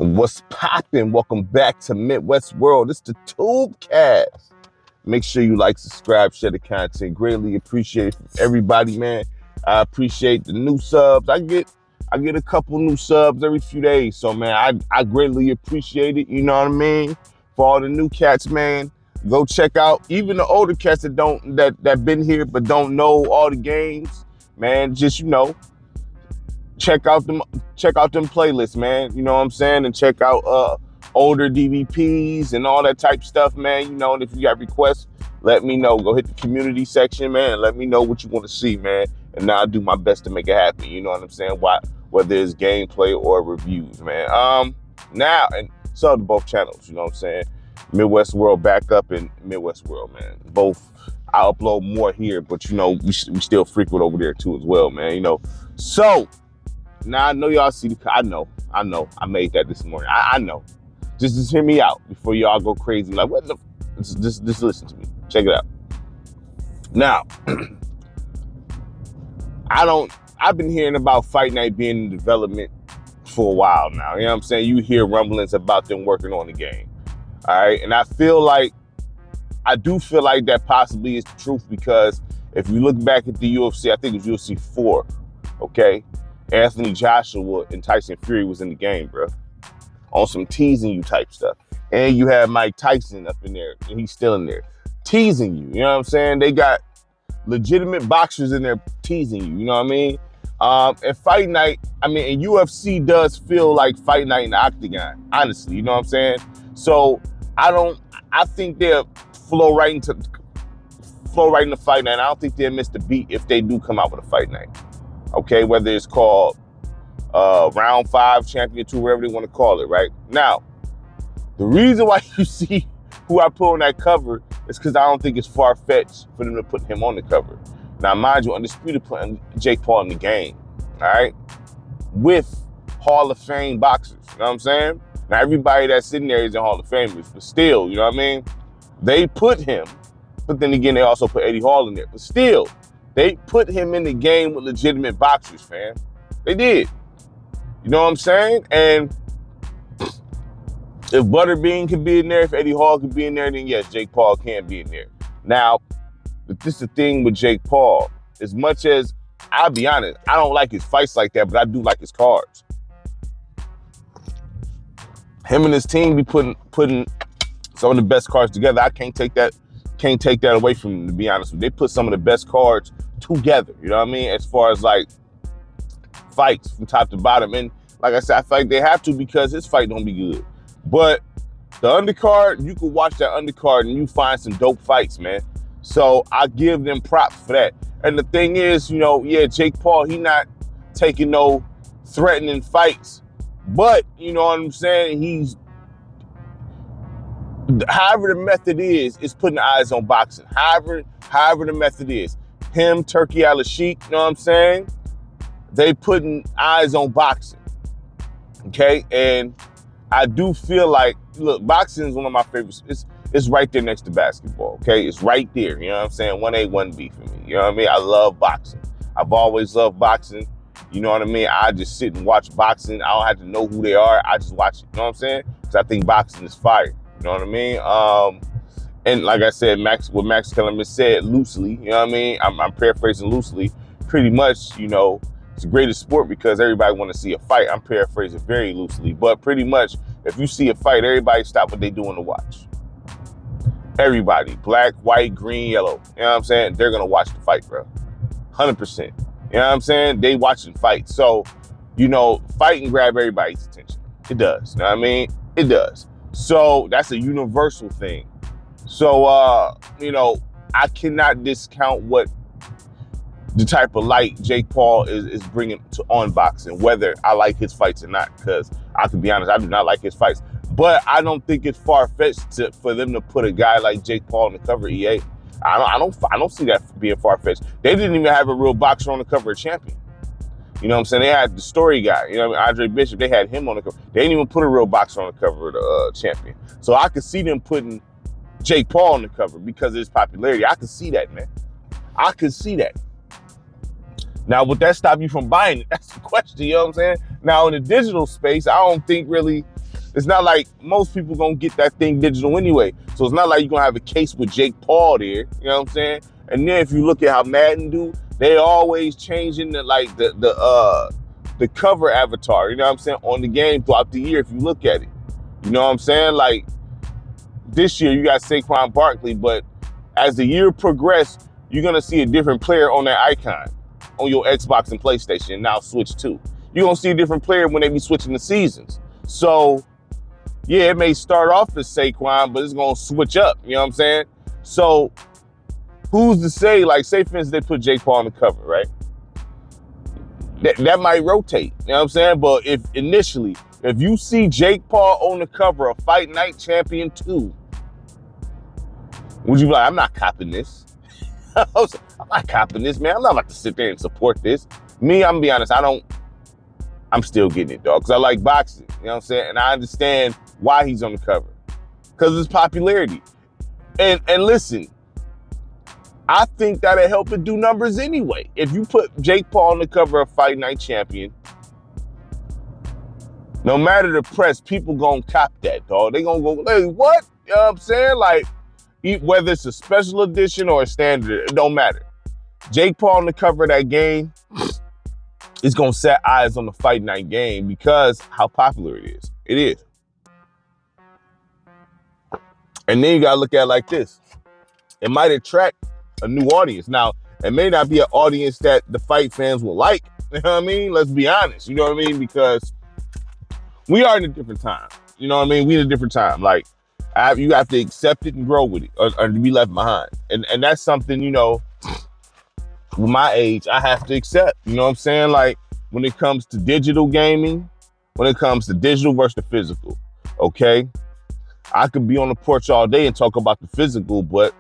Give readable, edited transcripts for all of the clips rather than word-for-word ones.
What's poppin'? Welcome back to Midwest World. It's the Tubecast. Make sure you like, subscribe, share the content. Greatly appreciate it from everybody, man. I appreciate the new subs. I get a couple new subs every few days. So, man, I greatly appreciate it. You know what I mean? For all the new cats, man, go check out even the older cats that been here but don't know all the games, man. Just, check out them playlists, man. You know what I'm saying? And check out older DVPs and all that type stuff, man. And if you got requests, let me know. Go hit the community section, man, and let me know what you want to see, man. And I'll do my best to make it happen. You know what I'm saying? Whether it's gameplay or reviews, man. Now, and sub to both channels, you know what I'm saying? Midwest World Backup and Midwest World, man. Both, I upload more here, but we still frequent over there too as well, man. So now I know y'all see I know, I made that this morning. I know. Just hear me out before y'all go crazy. Like, what the? Just listen to me. Check it out. Now, I've been hearing about Fight Night being in development for a while now. You know what I'm saying? You hear rumblings about them working on the game. All right. And I do feel like that possibly is the truth, because if you look back at the UFC, I think it was UFC 4, okay? Anthony Joshua and Tyson Fury was in the game, bro, on some teasing you type stuff. And you have Mike Tyson up in there, and he's still in there teasing you. You know what I'm saying? They got legitimate boxers in there teasing you. You know what I mean? And Fight Night, and UFC does feel like Fight Night in the octagon, honestly. You know what I'm saying? So I think they'll flow right into Fight Night. I don't think they'll miss the beat if they do come out with a Fight Night. Okay, whether it's called Round 5, Champion 2, whatever they want to call it, right? Now, the reason why you see who I put on that cover is because I don't think it's far-fetched for them to put him on the cover. Now, mind you, Undisputed putting Jake Paul in the game, all right, with Hall of Fame boxers, you know what I'm saying? Now, everybody that's in there is in Hall of Famers, but still, you know what I mean? They put him, but then again, they also put Eddie Hall in there, but still, they put him in the game with legitimate boxers, fam. They did. You know what I'm saying? And if Butterbean could be in there, if Eddie Hall could be in there, then yes, Jake Paul can be in there. Now, but this is the thing with Jake Paul. As much as, I'll be honest, I don't like his fights like that, but I do like his cards. Him and his team be putting some of the best cards together. I can't take that away from them, to be honest with you. They put some of the best cards together, you know what I mean? As far as like fights from top to bottom. And like I said, I feel like they have to, because his fight don't be good. But the undercard, you can watch that undercard and you find some dope fights, man. So I give them props for that. And the thing is, Jake Paul, he not taking no threatening fights. But, you know what I'm saying? However the method is putting eyes on boxing. However the method is. Him, Turkey Al-Sheikh, you know what I'm saying? They putting eyes on boxing, okay? And I do feel like, look, boxing is one of my favorites. It's right there next to basketball, okay? It's right there, you know what I'm saying? 1A, 1B for me, you know what I mean? I love boxing. I've always loved boxing, you know what I mean? I just sit and watch boxing. I don't have to know who they are. I just watch it, you know what I'm saying? Because I think boxing is fire, you know what I mean? And like I said, what Max Kellerman said loosely, you know what I mean? I'm paraphrasing loosely. Pretty much, it's the greatest sport because everybody want to see a fight. I'm paraphrasing very loosely. But pretty much, if you see a fight, everybody stop what they doing to watch. Everybody, black, white, green, yellow. You know what I'm saying? They're going to watch the fight, bro. 100%. You know what I'm saying? They watching fights. So, fighting grab everybody's attention. It does. You know what I mean? It does. So that's a universal thing. So, I cannot discount what the type of light Jake Paul is bringing on boxing, whether I like his fights or not, because I can be honest, I do not like his fights. But I don't think it's far-fetched for them to put a guy like Jake Paul on the cover of EA. I don't see that being far-fetched. They didn't even have a real boxer on the cover of Champion. You know what I'm saying? They had the story guy, Andre Bishop, they had him on the cover. They didn't even put a real boxer on the cover of the Champion. So I could see them putting Jake Paul on the cover because of his popularity. I could see that, man. I could see that. Now, would that stop you from buying it? That's the question, you know what I'm saying? Now, in the digital space, I don't think really It's not like most people gonna get that thing digital anyway. So it's not like you're gonna have a case with Jake Paul there. You know what I'm saying? And then if you look at how Madden do, they always changing the cover avatar. You know what I'm saying? On the game throughout the year, if you look at it. You know what I'm saying? Like this year you got Saquon Barkley, but as the year progressed, you're gonna see a different player on that icon on your Xbox and PlayStation. Now Switch 2. You're gonna see a different player when they be switching the seasons. So yeah, it may start off as Saquon, but it's gonna switch up. You know what I'm saying? So who's to say, like, say for instance, they put Jake Paul on the cover, right? That might rotate. You know what I'm saying? But if you see Jake Paul on the cover of Fight Night Champion 2, would you be like, I'm not copping this? I'm not copping this, man. I'm not about to sit there and support this. Me, I'm gonna be honest, I'm still getting it, dog, because I like boxing. You know what I'm saying? And I understand why he's on the cover. Because of his popularity. And listen, I think that'll help it do numbers anyway. If you put Jake Paul on the cover of Fight Night Champion, no matter the press, people gonna cop that, dog. They gonna go, hey, what? You know what I'm saying? Like, whether it's a special edition or a standard, it don't matter. Jake Paul on the cover of that game is gonna set eyes on the Fight Night game because how popular it is. It is. And then you gotta look at it like this. It might attract a new audience. Now, it may not be an audience that the fight fans will like. You know what I mean? Let's be honest. You know what I mean? Because we are in a different time. You know what I mean? We in a different time. Like, you have to accept it and grow with it or be left behind. And that's something, you know, with my age, I have to accept. You know what I'm saying? Like, when it comes to digital gaming, when it comes to digital versus the physical, okay? I could be on the porch all day and talk about the physical, but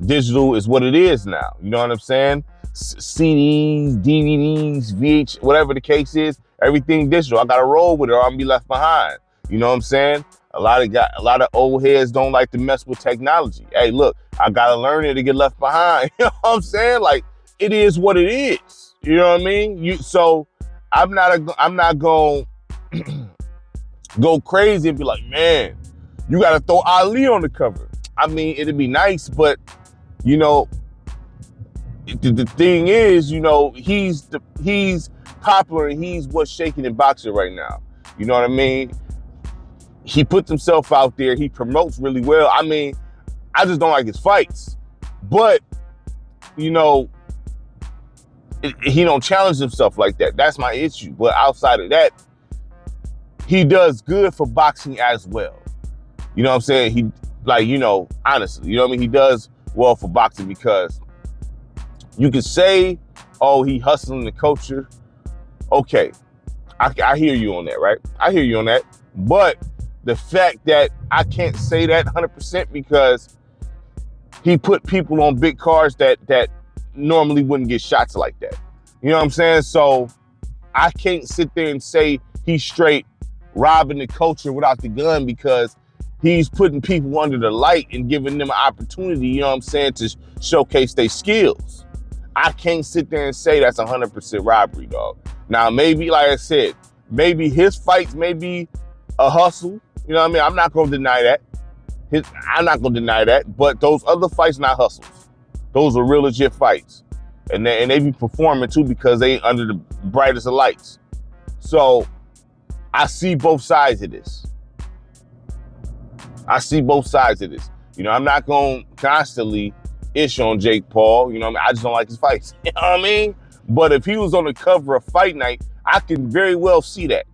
digital is what it is now. You know what I'm saying? CDs, DVDs, VH, whatever the case is, everything digital. I gotta roll with it or I'm gonna be left behind. You know what I'm saying? A lot of old heads don't like to mess with technology. Hey, look, I gotta learn it to get left behind. You know what I'm saying? Like, it is what it is. You know what I mean? So I'm not gonna go crazy and be like, man, you gotta throw Ali on the cover. I mean, it'd be nice, but you know, the thing is, you know, he's popular and he's what's shaking in boxing right now. You know what I mean? He puts himself out there. He promotes really well. I mean, I just don't like his fights. But, you know, he don't challenge himself like that. That's my issue. But outside of that, he does good for boxing as well. You know what I'm saying? He, like, you know, honestly, you know what I mean? He does well for boxing because you can say, oh, he hustling the culture. Okay, I hear you on that, right? I hear you on that. But the fact that I can't say that 100% because he put people on big cars that normally wouldn't get shots like that. You know what I'm saying? So I can't sit there and say he's straight robbing the culture without the gun because he's putting people under the light and giving them an opportunity, you know what I'm saying, to showcase their skills. I can't sit there and say that's 100% robbery, dog. Now, maybe, like I said, maybe his fights may be a hustle. You know what I mean? I'm not going to deny that. I'm not going to deny that. But those other fights, not hustles. Those are real legit fights. And they be performing, too, because they under the brightest of lights. So I see both sides of this. You know, I'm not going to constantly ish on Jake Paul. You know what I mean? I just don't like his fights. You know what I mean? But if he was on the cover of Fight Night, I can very well see that.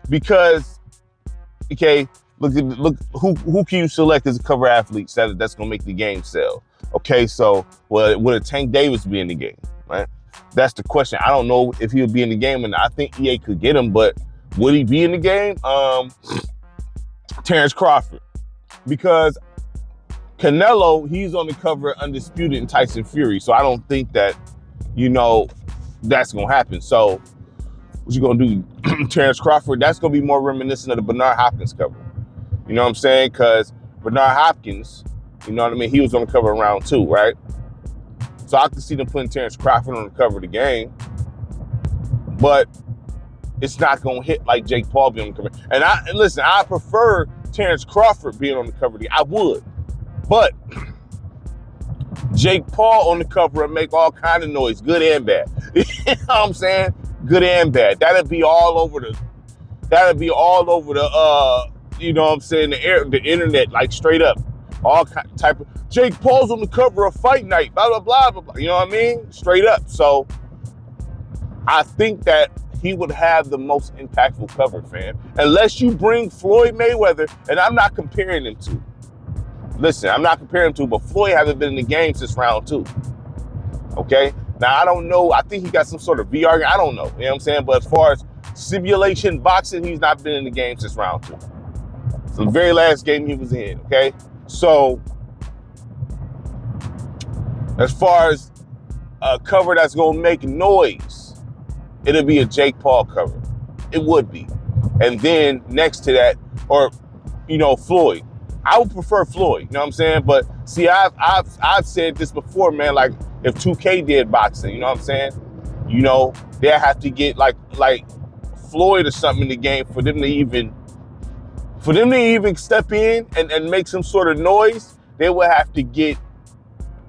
Because, okay, look, who can you select as a cover athlete that's gonna make the game sell? Okay, so would a Tank Davis be in the game, right? That's the question. I don't know if he would be in the game, and I think EA could get him, but would he be in the game? Terrence Crawford, because Canelo, he's on the cover of Undisputed and Tyson Fury, so I don't think that, you know, that's gonna happen. So what you gonna do? Terrence Crawford, that's gonna be more reminiscent of the Bernard Hopkins cover. You know what I'm saying? Because Bernard Hopkins, you know what I mean, he was on the cover of round 2, right? So I can see them putting Terrence Crawford on the cover of the game. But it's not gonna hit like Jake Paul being on the cover. And listen, I prefer Terrence Crawford being on the cover. I would, but Jake Paul on the cover and make all kind of noise, good and bad. You know what I'm saying? Good and bad. That'd be all over the you know what I'm saying, the internet, like straight up. All type of Jake Paul's on the cover of Fight Night, blah blah blah blah blah. You know what I mean? Straight up. So I think that he would have the most impactful cover, fam. Unless you bring Floyd Mayweather, and I'm not comparing them to. Listen, I'm not comparing them to, but Floyd hasn't been in the game since round 2. Okay? Now, I don't know. I think he got some sort of VR. I don't know. You know what I'm saying? But as far as simulation boxing, he's not been in the game since round 2. It's the very last game he was in, okay? So, as far as a cover that's going to make noise, it'll be a Jake Paul cover. It would be. And then next to that, or, you know, Floyd. I would prefer Floyd, you know what I'm saying? But see, I've said this before, man, like if 2K did boxing, you know what I'm saying? You know, they'll have to get like Floyd or something in the game for them to even step in and make some sort of noise. They will have to get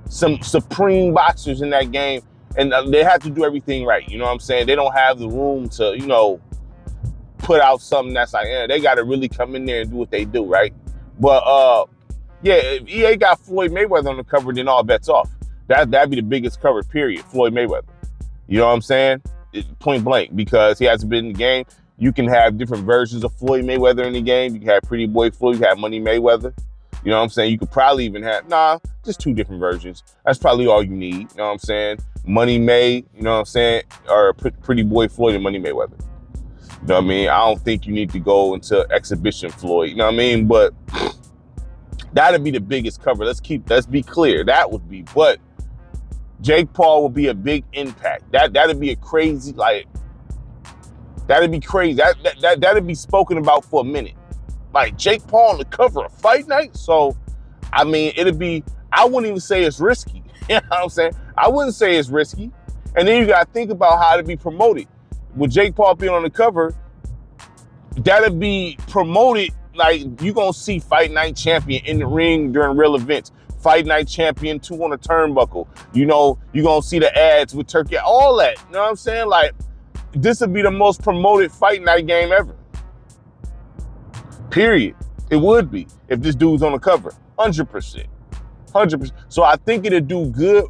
some supreme boxers in that game, and they have to do everything right, you know what I'm saying? They don't have the room to, you know, put out something that's like, yeah, they got to really come in there and do what they do, right? But yeah, if EA got Floyd Mayweather on the cover, then all bets off. That'd be the biggest cover, period. Floyd Mayweather. You know what I'm saying? Point blank, because he hasn't been in the game. You can have different versions of Floyd Mayweather in the game. You can have Pretty Boy Floyd. You can have Money Mayweather. You know what I'm saying? You could probably even have, just 2 different versions. That's probably all you need. You know what I'm saying? Money May, you know what I'm saying? Or Pretty Boy Floyd and Money Mayweather. You know what I mean? I don't think you need to go into exhibition Floyd. You know what I mean? But that'd be the biggest cover. Let's be clear. That would be. But Jake Paul would be a big impact. That'd be a crazy, like, that'd be crazy. That'd be spoken about for a minute. Like Jake Paul on the cover of Fight Night. So, I mean, it'd be, I wouldn't even say it's risky. You know what I'm saying? I wouldn't say it's risky. And then you got to think about how to be promoted. With Jake Paul being on the cover, that'd be promoted like you're going to see Fight Night Champion in the ring during real events. Fight Night Champion 2 on a turnbuckle. You know, you're going to see the ads with Turkey, all that. You know what I'm saying? Like, this would be the most promoted Fight Night game ever. Period. It would be if this dude's on the cover. 100%. 100%. So I think it'd do good,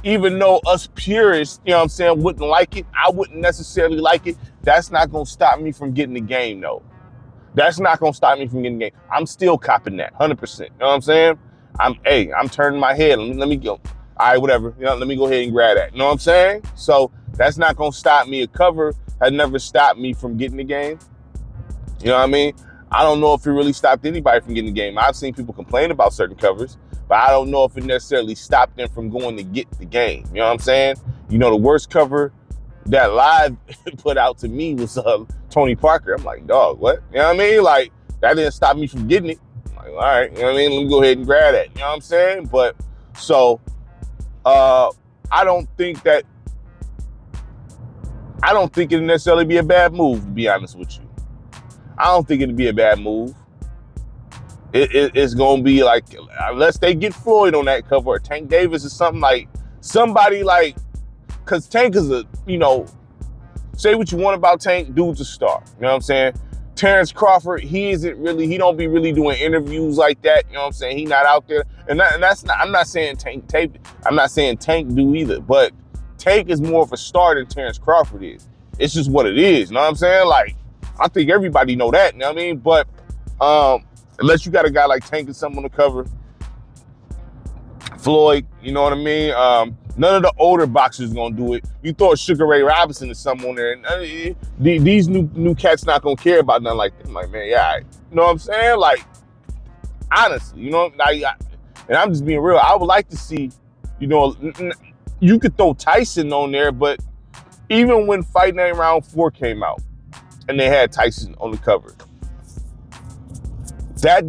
even though us purists, you know what I'm saying, wouldn't like it. I wouldn't necessarily like it. That's not going to stop me from getting the game, though. That's not going to stop me from getting the game. I'm still copping that, 100%. You know what I'm saying? I'm turning my head. Let me go. All right, whatever. You know, let me go ahead and grab that. You know what I'm saying? So that's not going to stop me. A cover has never stopped me from getting the game. You know what I mean? I don't know if it really stopped anybody from getting the game. I've seen people complain about certain covers, but I don't know if it necessarily stopped them from going to get the game. You know what I'm saying? You know, the worst cover that Live put out to me was Tony Parker. I'm like, dog, what? You know what I mean? Like, that didn't stop me from getting it. I'm like, all right, you know what I mean? Let me go ahead and grab that. You know what I'm saying? But, so, I don't think it'd necessarily be a bad move, to be honest with you. I don't think it'd be a bad move. It's going to be like, unless they get Floyd on that cover or Tank Davis or something, like, somebody like, because Tank is a, you know, say what you want about Tank, dude's a star. You know what I'm saying? Terrence Crawford, he don't be really doing interviews like that. You know what I'm saying? He not out there. And that's not, I'm not saying Tank do either, but Tank is more of a star than Terrence Crawford is. It's just what it is. You know what I'm saying? Like, I think everybody know that. You know what I mean? But unless you got a guy like Tank or something on the cover, Floyd, you know what I mean? None of the older boxers gonna do it. You throw a Sugar Ray Robinson or something on there, and these new cats not gonna care about nothing like that. I'm like, man, yeah, all right. You know what I'm saying? Like, honestly, you know, and I'm just being real. I would like to see, you know, you could throw Tyson on there, but even when Fight Night Round 4 came out, and they had Tyson on the cover, that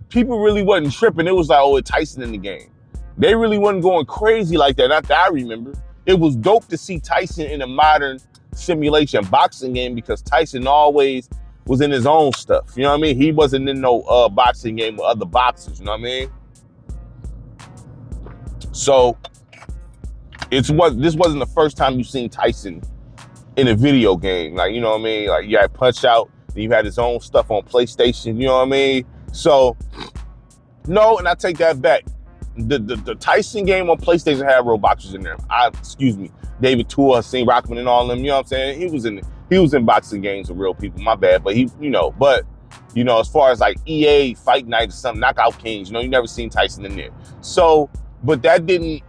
people really wasn't tripping. It was like, oh, it's Tyson in the game. They really wasn't going crazy like that. Not that I remember. It was dope to see Tyson in a modern simulation boxing game because Tyson always was in his own stuff. You know what I mean? He wasn't in no boxing game with other boxers. You know what I mean? So this wasn't the first time you've seen Tyson in a video game. Like, you know what I mean? Like, you had Punch Out, then you had his own stuff on PlayStation. You know what I mean? So no, and I take that back. The Tyson game on PlayStation had real boxers in there. David Tua, Hussein Rockman, and all of them. You know what I'm saying? He was in boxing games with real people. My bad, but as far as like EA Fight Night or something, Knockout Kings, you never seen Tyson in there. So, but that didn't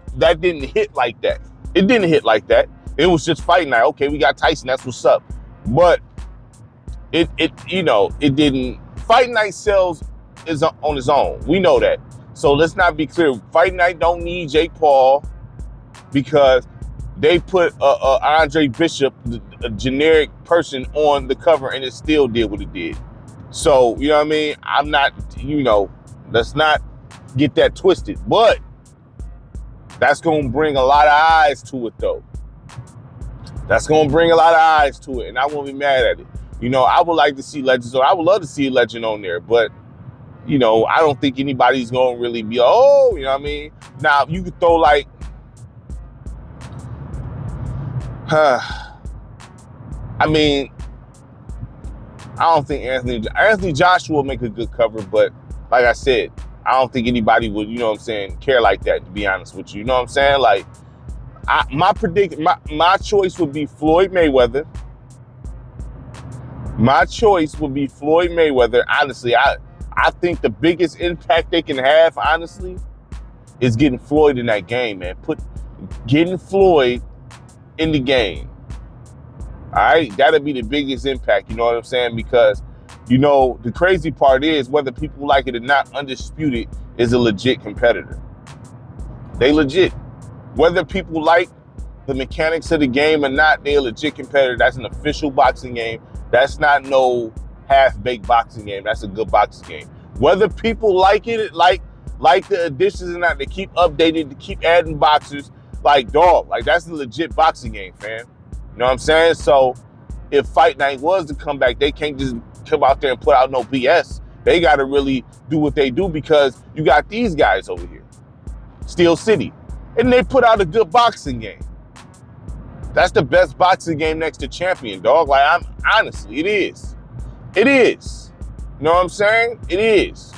hit like that. It didn't hit like that. It was just Fight Night. Okay, we got Tyson. That's what's up. But it didn't. Fight Night sells is on its own. We know that. So let's not be clear. Fight Night don't need Jake Paul because they put Andre Bishop, a generic person, on the cover and it still did what it did. So, you know what I mean? I'm not, let's not get that twisted. But that's going to bring a lot of eyes to it, though. That's going to bring a lot of eyes to it, and I won't be mad at it. I would like to see Legends on. I would love to see a Legend on there, but I don't think anybody's going to really be, you know what I mean? Now, you could throw like, I don't think Anthony Joshua will make a good cover, but like I said, I don't think anybody would, care like that, to be honest with you. You know what I'm saying? Like, my choice would be Floyd Mayweather. My choice would be Floyd Mayweather. Honestly, I think the biggest impact they can have, honestly, is getting Floyd in that game, man. Getting Floyd in the game. All right? That'll be the biggest impact, you know what I'm saying? Because, the crazy part is, whether people like it or not, Undisputed is a legit competitor. They legit. Whether people like the mechanics of the game or not, they're a legit competitor. That's an official boxing game. That's not no half-baked boxing game. That's a good boxing game. Whether people like it, like the additions or not, they keep updating, they keep adding boxers. Like, dog, that's a legit boxing game, fam. You know what I'm saying? So if Fight Night was to come back, they can't just come out there and put out no BS. They got to really do what they do because you got these guys over here, Steel City, and they put out a good boxing game. That's the best boxing game next to Champion, dog. Honestly, it is. It is. You know what I'm saying? It is.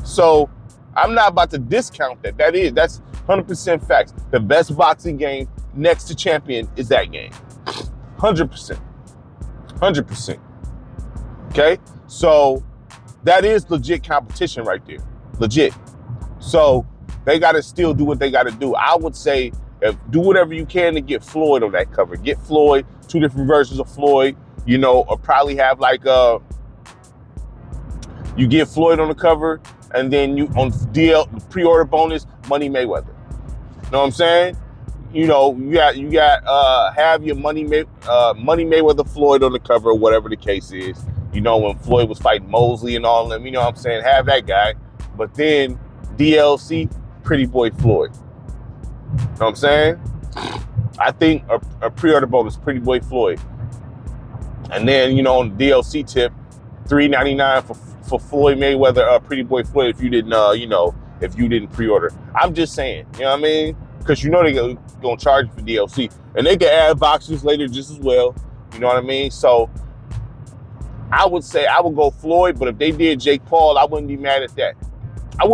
So I'm not about to discount that. That's 100% facts. The best boxing game next to Champion is that game. 100%. 100%. Okay? So that is legit competition right there. Legit. So they got to still do what they got to do. I would say, do whatever you can to get Floyd on that cover. Get Floyd, 2 different versions of Floyd, or probably have like you get Floyd on the cover, and then you on the pre-order bonus, Money Mayweather. You know what I'm saying? You got have your Money Mayweather Floyd on the cover, whatever the case is. When Floyd was fighting Mosley and all of them, you know what I'm saying? Have that guy. But then DLC, Pretty Boy Floyd. You know what I'm saying? I think a pre-order bonus, Pretty Boy Floyd. And then, on the DLC tip, $3.99 for Floyd Mayweather, Pretty Boy Floyd, if you didn't pre-order. I'm just saying, you know what I mean? Because they're going to charge you for DLC. And they can add boxes later just as well. You know what I mean? So I would say I would go Floyd, but if they did Jake Paul, I wouldn't be mad at that. I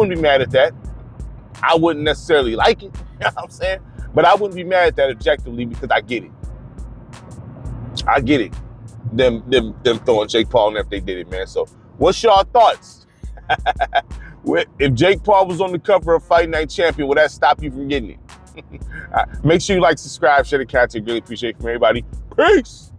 wouldn't necessarily like it, you know what I'm saying? But I wouldn't be mad at that objectively because I get it. I get it. Them throwing Jake Paul in there if they did it, man. So what's y'all thoughts? If Jake Paul was on the cover of Fight Night Champion, would that stop you from getting it? Make sure you like, subscribe, share the content. Really appreciate it from everybody. Peace.